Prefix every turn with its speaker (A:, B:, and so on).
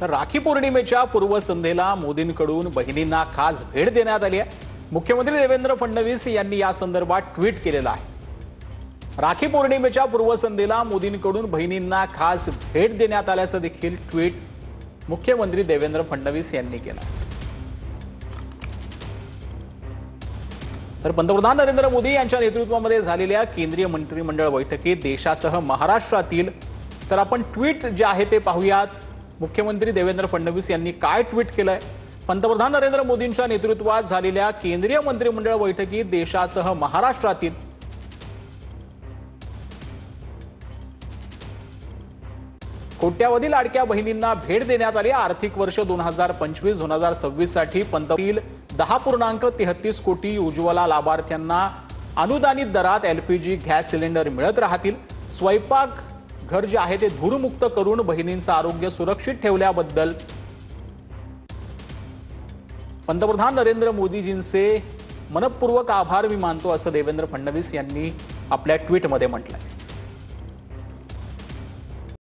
A: तर राखी पौर्णिमेच्या पूर्वसंध्येला मोदींकडून बहिणींना खास भेट देण्यात आली आहे। मुख्यमंत्री देवेंद्र फडणवीस यांनी या संदर्भात ट्विट केलेलं आहे। राखी पौर्णिमेच्या पूर्वसंध्येला मोदींकडून बहिणींना खास भेट देण्यात आल्याचं देखील ट्विट मुख्यमंत्री देवेंद्र फडणवीस यांनी केलं। तर पंतप्रधान नरेंद्र मोदी यांच्या नेतृत्वामध्ये झालेल्या केंद्रीय मंत्रिमंडळ बैठकीत देशासह महाराष्ट्रातील तर आपण ट्विट जे आहे ते पाहूयात। मुख्यमंत्री देवेंद्र फडणवीस यांनी काय ट्विट केलंय? पंतप्रधान नरेंद्र मोदींच्या नेतृत्वात झालेल्या केंद्रीय मंत्रिमंडळ बैठकीत देशासह महाराष्ट्रातील कोट्यावधी लाडक्या बहिणींना भेट देण्यात आली। आर्थिक वर्ष 2025-2026 साठी पंतप्रधान 10.33 कोटी उज्ज्वला लाभार्थ्यांना अनुदानित दरात एलपीजी गॅस सिलेंडर मिळत राहतील। स्वयंपाक घर जे आहे ते धूरमुक्त करून बहिणींचं आरोग्य सुरक्षित ठेवल्याबद्दल पंतप्रधान नरेंद्र मोदीजींचे मनपूर्वक आभार मी मानतो, असं देवेंद्र फडणवीस यांनी आपल्या ट्विटमध्ये म्हटलंय।